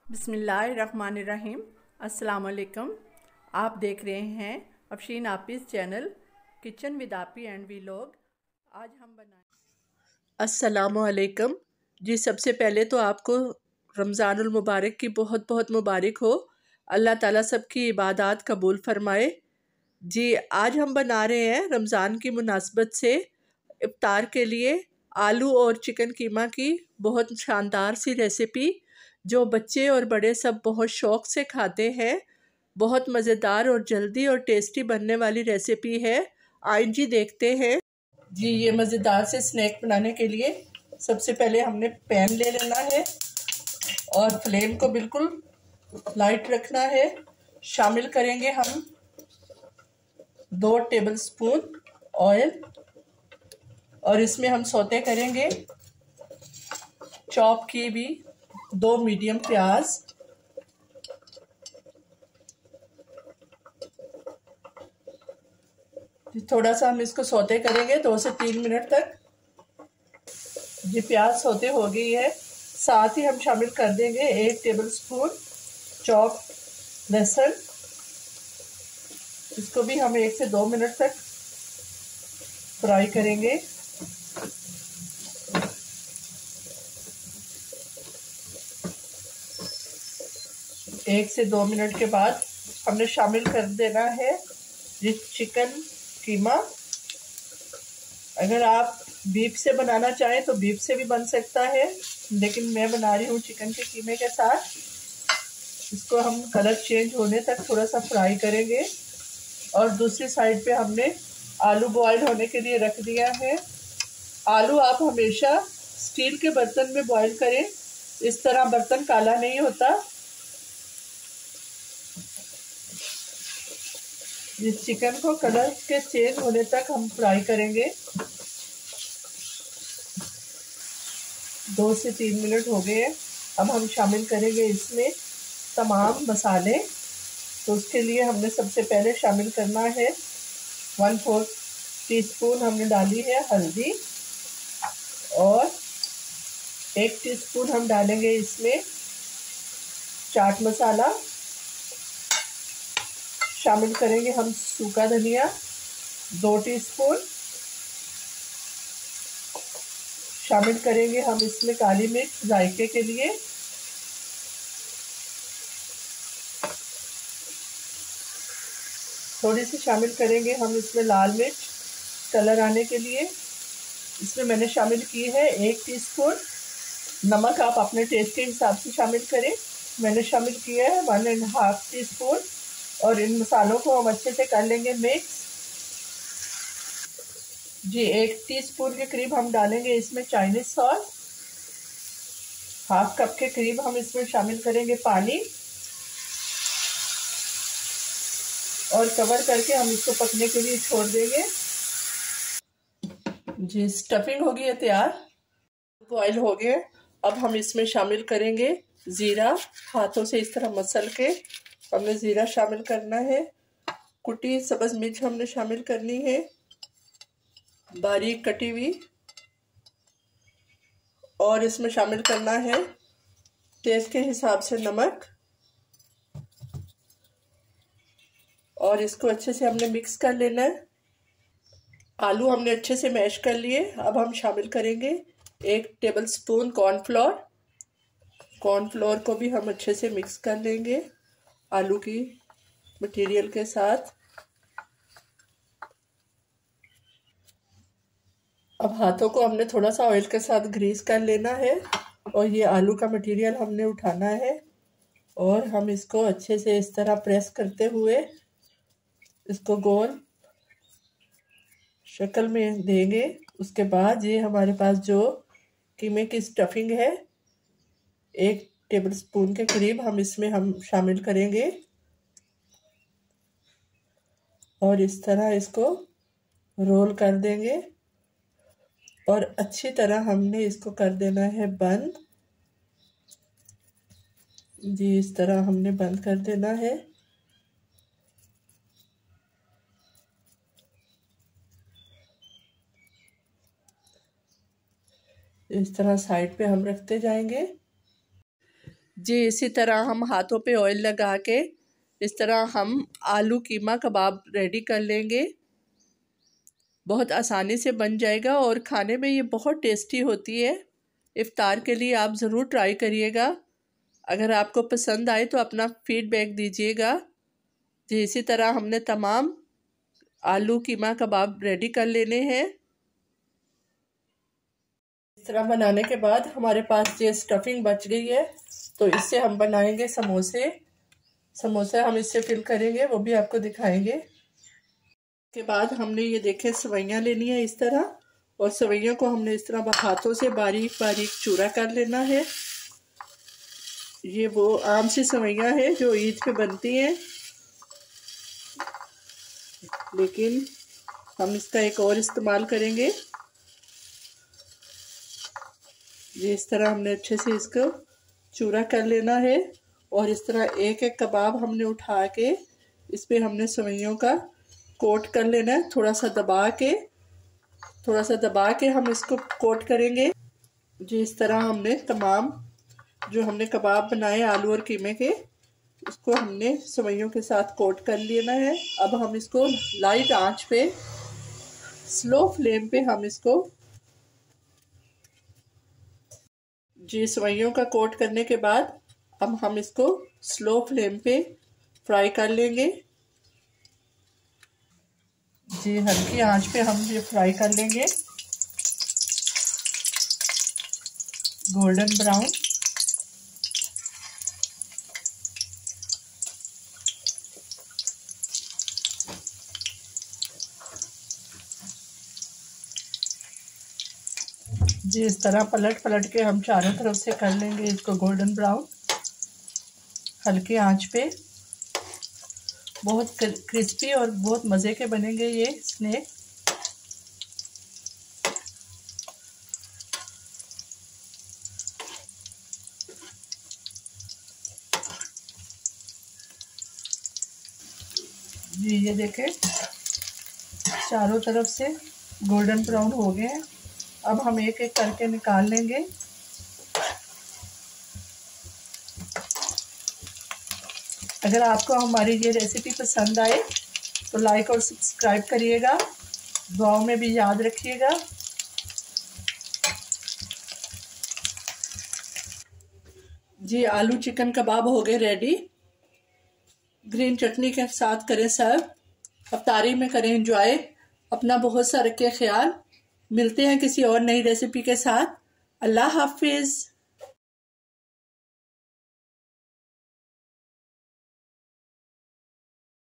बिस्मिल्लाहिर्रहमानिर्रहीम। अस्सलाम वालेकुम। आप देख रहे हैं Afsheen office channel kitchen with आपी एंड वीलॉग। आज हम बनाएं। अस्सलाम वालेकुम जी। सबसे पहले तो आपको रमज़ानुल मुबारक की बहुत बहुत मुबारक हो। अल्लाह ताला सबकी इबादत कबूल फरमाए जी। आज हम बना रहे हैं रमज़ान की मुनासबत से इफ्तार के लिए आलू और चिकन कीमा की बहुत शानदार सी रेसिपी, जो बच्चे और बड़े सब बहुत शौक़ से खाते हैं। बहुत मज़ेदार और जल्दी और टेस्टी बनने वाली रेसिपी है। आइए जी देखते हैं जी। ये मज़ेदार से स्नैक बनाने के लिए सबसे पहले हमने पैन ले लेना है और फ्लेम को बिल्कुल लाइट रखना है। शामिल करेंगे हम 2 टेबलस्पून ऑयल और इसमें हम सौते करेंगे चॉप की भी 2 मीडियम प्याज। थोड़ा सा हम इसको सौते करेंगे 2 से 3 मिनट तक। ये प्याज सौते हो गई है। साथ ही हम शामिल कर देंगे 1 टेबलस्पून चॉप लहसुन। इसको भी हम 1 से 2 मिनट तक फ्राई करेंगे। एक से 2 मिनट के बाद हमने शामिल कर देना है ये चिकन कीमा। अगर आप बीफ से बनाना चाहें तो बीफ से भी बन सकता है, लेकिन मैं बना रही हूँ चिकन के कीमे के साथ। इसको हम कलर चेंज होने तक थोड़ा सा फ्राई करेंगे। और दूसरी साइड पे हमने आलू बॉयल होने के लिए रख दिया है। आलू आप हमेशा स्टील के बर्तन में बॉयल करें, इस तरह बर्तन काला नहीं होता। इस चिकन को कलर के चेंज होने तक हम फ्राई करेंगे। 2 से 3 मिनट हो गए हैं। अब हम शामिल करेंगे इसमें तमाम मसाले। तो उसके लिए हमने सबसे पहले शामिल करना है 1/4 टीस्पून हमने डाली है हल्दी और 1 टीस्पून हम डालेंगे इसमें चाट मसाला। शामिल करेंगे हम सूखा धनिया 2 टीस्पून। शामिल करेंगे हम इसमें काली मिर्च जायके के लिए। थोड़ी सी शामिल करेंगे हम इसमें लाल मिर्च कलर आने के लिए। इसमें मैंने शामिल की है 1 टीस्पून। नमक आप अपने टेस्ट के हिसाब से शामिल करें। मैंने शामिल किया है 1.5 टीस्पून। और इन मसालों को हम अच्छे से कर लेंगे मिक्स जी। 1 टीस्पून के करीब हम डालेंगे इसमें चाइनीज सॉस। हाफ कप के करीब हम इसमें शामिल करेंगे पानी और कवर करके हम इसको पकने के लिए छोड़ देंगे जी। स्टफिंग हो गई है तैयार, बॉयल हो गए। अब हम इसमें शामिल करेंगे ज़ीरा। हाथों से इस तरह मसल के हमने ज़ीरा शामिल करना है। कुटी सब्ज़ मिर्च हमने शामिल करनी है, बारीक कटी हुई। और इसमें शामिल करना है टेस्ट के हिसाब से नमक। और इसको अच्छे से हमने मिक्स कर लेना है। आलू हमने अच्छे से मैश कर लिए। अब हम शामिल करेंगे 1 टेबलस्पून कॉर्नफ्लोर। कॉर्नफ्लोर को भी हम अच्छे से मिक्स कर लेंगे आलू की मटेरियल के साथ। अब हाथों को हमने थोड़ा सा ऑयल के साथ ग्रीस कर लेना है और ये आलू का मटेरियल हमने उठाना है और हम इसको अच्छे से इस तरह प्रेस करते हुए इसको गोल शक्ल में देंगे। उसके बाद ये हमारे पास जो कीमे की स्टफिंग है 1 टेबलस्पून के करीब हम इसमें शामिल करेंगे और इस तरह इसको रोल कर देंगे और अच्छी तरह हमने इसको कर देना है बंद जी। इस तरह हमने बंद कर देना है। इस तरह साइड पे हम रखते जाएंगे जी इसी तरह हम हाथों पे ऑयल लगा के इस तरह हम आलू कीमा कबाब रेडी कर लेंगे। बहुत आसानी से बन जाएगा और खाने में ये बहुत टेस्टी होती है। इफ़्तार के लिए आप ज़रूर ट्राई करिएगा। अगर आपको पसंद आए तो अपना फ़ीडबैक दीजिएगा। जी इसी तरह हमने तमाम आलू कीमा कबाब रेडी कर लेने हैं। इस तरह बनाने के बाद हमारे पास ये स्टफिंग बच गई है, तो इससे हम बनाएंगे समोसे। समोसे हम इससे फिल करेंगे, वो भी आपको दिखाएंगे। के बाद हमने ये देखे सेवइयाँ लेनी है इस तरह, और सेवइयों को हमने इस तरह हाथों से बारीक बारीक चूरा कर लेना है। ये वो आम सी सेवइयाँ हैं जो ईद पे बनती हैं, लेकिन हम इसका एक और इस्तेमाल करेंगे। ये इस तरह हमने अच्छे से इसको चूरा कर लेना है, और इस तरह एक एक कबाब हमने उठा के इस पे हमने सेवइयों का कोट कर लेना है। थोड़ा सा दबा के हम इसको कोट करेंगे। जी इस तरह हमने तमाम जो हमने कबाब बनाए आलू और कीमे के, इसको हमने सेवइयों के साथ कोट कर लेना है। अब हम इसको लाइट आंच पे, स्लो फ्लेम पे हम इसको जी सेवइयों का कोट करने के बाद अब हम इसको स्लो फ्लेम पे फ्राई कर लेंगे। जी हल्की आंच पे हम ये फ्राई कर लेंगे, गोल्डन ब्राउन। जी इस तरह पलट पलट के हम चारों तरफ से कर लेंगे इसको गोल्डन ब्राउन, हल्की आंच पे। बहुत क्रिस्पी और बहुत मज़े के बनेंगे ये स्नैक। जी ये देखें चारों तरफ से गोल्डन ब्राउन हो गए हैं। अब हम एक एक करके निकाल लेंगे। अगर आपको हमारी ये रेसिपी पसंद आए तो लाइक और सब्सक्राइब करिएगा, दुआओं में भी याद रखिएगा। जी आलू चिकन कबाब हो गए रेडी। ग्रीन चटनी के साथ करें सर्व, इफ्तारी में करें एंजॉय। अपना बहुत सा रखिए ख्याल। मिलते हैं किसी और नई रेसिपी के साथ। अल्लाह हाफिज़।